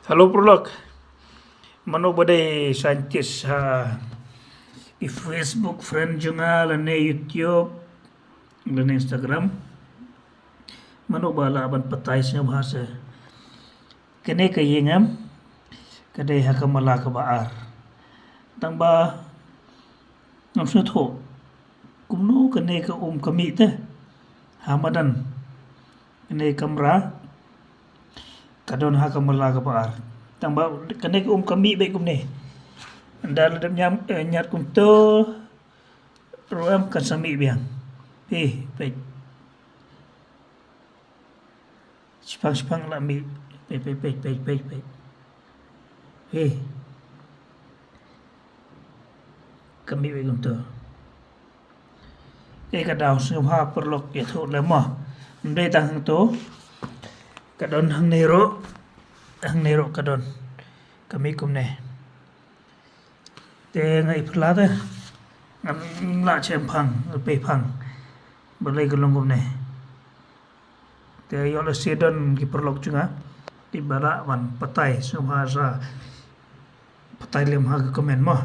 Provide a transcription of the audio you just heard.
Halo Prolog, mano badai saintis di Facebook friend juga lane YouTube lane Instagram mano bala ban patai snya bahasa kene kayengam kadai hakamala ka baar tamba ngam tho kumno kene ka kami te hamadan kene kamra kadon hakamala ka baar tamba kene ka kami baik kumne andal dam nyat kum to roam kan sami biang baik Sepang lah ambil baik. Kami baik untuk. Kadang semua perlu itu lemah. Mendai tang tu. Kadon hang nero kadon. Kami kumne. Ngai pelata. Ngam la cempang, pang. Balai gelong kumne. Yola sedon ki perlok juga di barak wan patai semua sa patai lem ha komen mah